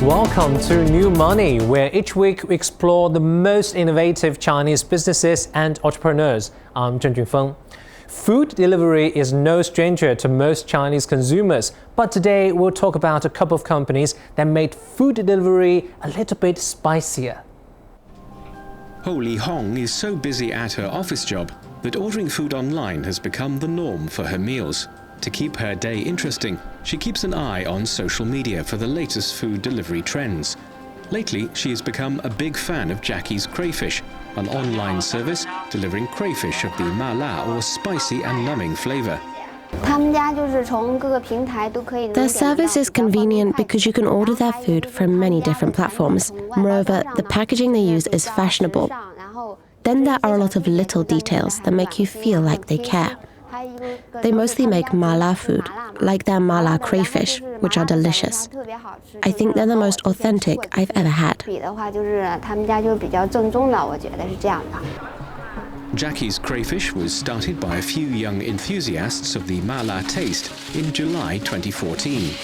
Welcome to New Money, where each week we explore the most innovative Chinese businesses and entrepreneurs. I'm Zheng Junfeng. Food delivery is no stranger to most Chinese consumers, but today we'll talk about a couple of companies that made food delivery a little bit spicier. Li Hong is so busy at her office job that ordering food online has become the norm for her meals. To keep her day interesting, she keeps an eye on social media for the latest food delivery trends. Lately, she has become a big fan of Jacky's Crayfish, an online service delivering crayfish of the mala or spicy and numbing flavor. Their service is convenient because you can order their food from many different platforms. Moreover, the packaging they use is fashionable. Then there are a lot of little details that make you feel like they care. They mostly make mala food, like their mala crayfish, which are delicious. I think they're the most authentic I've ever had. Jacky's Crayfish was started by a few young enthusiasts of the mala taste in July 2014.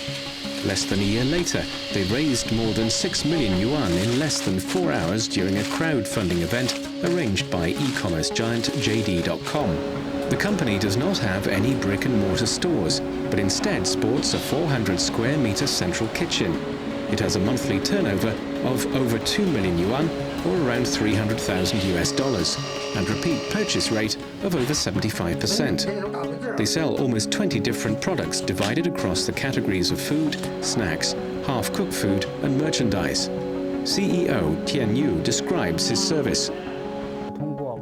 Less than a year later, they raised more than 6 million yuan in less than 4 hours during a crowdfunding event arranged by e-commerce giant JD.com. The company does not have any brick-and-mortar stores, but instead sports a 400 square meter central kitchen. It has a monthly turnover of over 2 million yuan, or around $300,000, and repeat purchase rate of over 75%. They sell almost 20 different products divided across the categories of food, snacks, half-cooked food, and merchandise. CEO Tian Yu describes his service.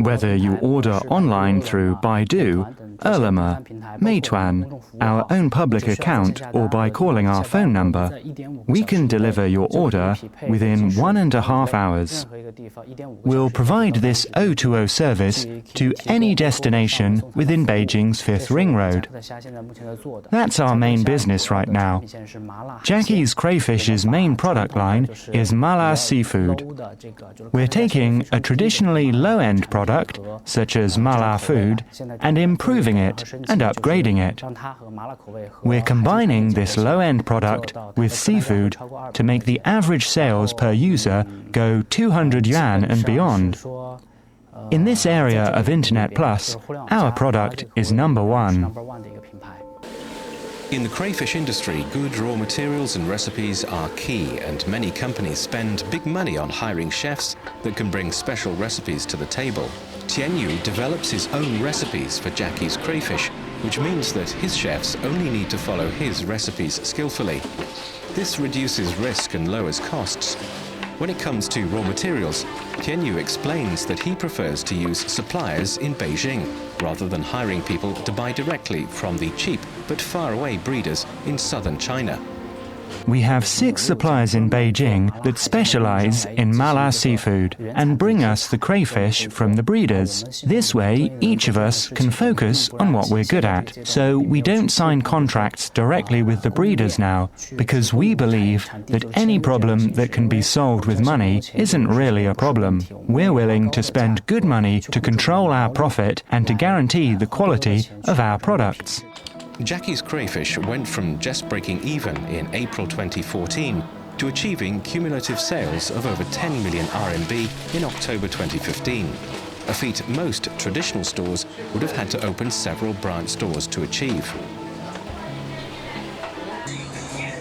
Whether you order online through Baidu, Ele.me, Meituan, our own public account, or by calling our phone number, we can deliver your order within 1.5 hours. We'll provide this O2O service to any destination within Beijing's 5th Ring Road. That's our main business right now. Jacky's Crayfish's main product line is mala seafood. We're taking a traditionally low-end product, such as mala food, and improving it and upgrading it. We're combining this low-end product with seafood to make the average sales per user go 200 yuan and beyond. In this area of Internet Plus, our product is number one. In the crayfish industry, good raw materials and recipes are key, and many companies spend big money on hiring chefs that can bring special recipes to the table. Tian Yu develops his own recipes for Jacky's Crayfish, which means that his chefs only need to follow his recipes skillfully. This reduces risk and lowers costs. When it comes to raw materials, Tian Yu explains that he prefers to use suppliers in Beijing, rather than hiring people to buy directly from the cheap but faraway breeders in southern China. We have 6 suppliers in Beijing that specialize in mala seafood and bring us the crayfish from the breeders. This way, each of us can focus on what we're good at. So we don't sign contracts directly with the breeders now, because we believe that any problem that can be solved with money isn't really a problem. We're willing to spend good money to control our profit and to guarantee the quality of our products. Jacky's Crayfish went from just breaking even in April 2014 to achieving cumulative sales of over 10 million RMB in October 2015, a feat most traditional stores would have had to open several branch stores to achieve.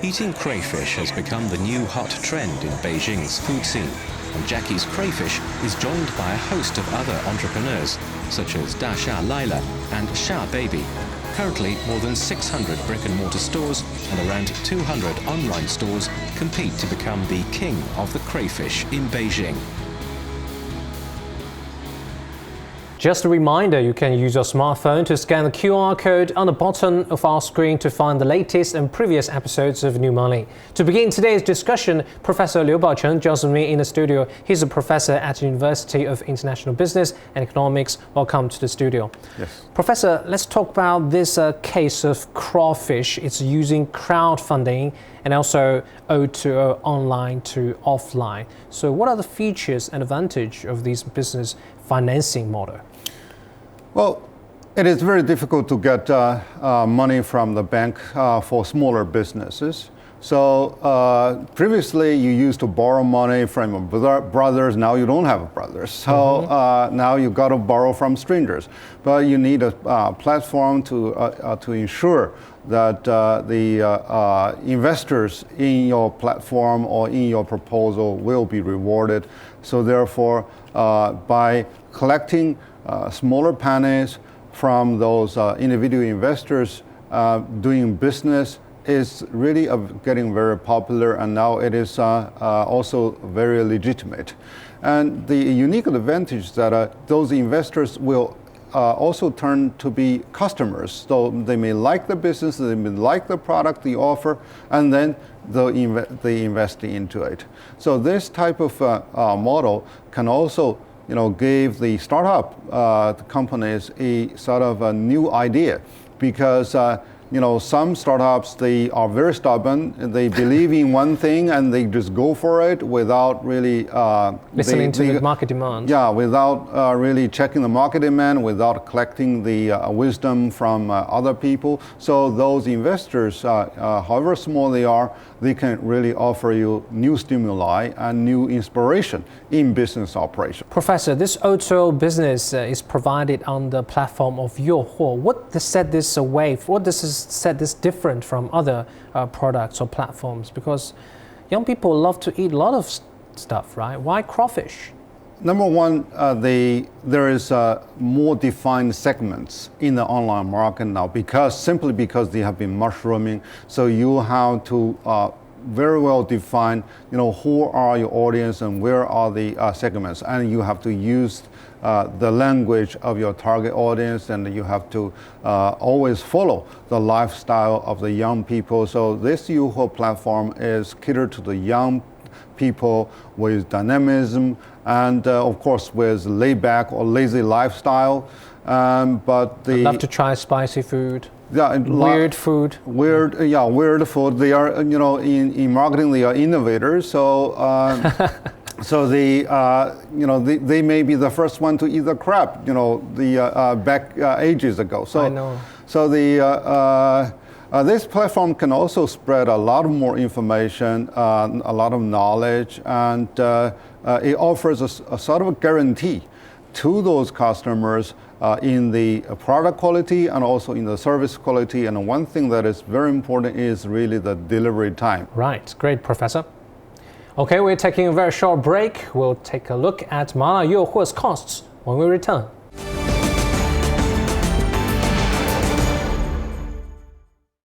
Eating crayfish has become the new hot trend in Beijing's food scene, and Jacky's Crayfish is joined by a host of other entrepreneurs, such as Daxia Laile and Sha Baby. Currently, more than 600 brick-and-mortar stores and around 200 online stores compete to become the king of the crayfish in Beijing. Just a reminder, you can use your smartphone to scan the QR code on the bottom of our screen to find the latest and previous episodes of New Money. To begin today's discussion, Professor Liu Baocheng joins me in the studio. He's a professor at the University of International Business and Economics. Welcome to the studio. Yes. Professor, let's talk about this case of Crayfish. It's using crowdfunding and also O2O, online to offline. So what are the features and advantage of this business financing model? Well, it is very difficult to get money from the bank for smaller businesses. So previously you used to borrow money from your brothers, now you don't have brothers. So now you've got to borrow from strangers. But you need a platform to ensure that the investors in your platform or in your proposal will be rewarded. So therefore, by collecting smaller pennies from those individual investors doing business is really getting very popular, and now it is also very legitimate. And the unique advantage that those investors will also turn to be customers. So they may like the business, they may like the product, the offer, and then they invest into it. So this type of model can also give the startup companies a sort of a new idea, because some startups, they are very stubborn, they believe in one thing and they just go for it without really listening to the market demand. Yeah, without really checking the market demand, without collecting the wisdom from other people. So those investors, however small they are, they can really offer you new stimuli and new inspiration in business operation. Professor, this O2O business is provided on the platform of Youhuo. What does set this away? What does set this different from other products or platforms? Because young people love to eat a lot of stuff, right? Why crawfish? Number one, there is more defined segments in the online market now, simply because they have been mushrooming. So you have to very well define, who are your audience and where are the segments, and you have to use the language of your target audience, and you have to always follow the lifestyle of the young people. So this Youhuo platform is catered to the young people with dynamism and of course with laid back or lazy lifestyle. But I'd love to try spicy food. Yeah, weird food. Weird food. They are, in marketing, they are innovators. So, so they may be the first one to eat the crab. Back ages ago. So, I know. So this platform can also spread a lot more information, a lot of knowledge, and it offers a sort of a guarantee to those customers in the product quality and also in the service quality. And one thing that is very important is really the delivery time. Right, great, Professor. Okay, we're taking a very short break. We'll take a look at Mala Youhuo's costs when we return.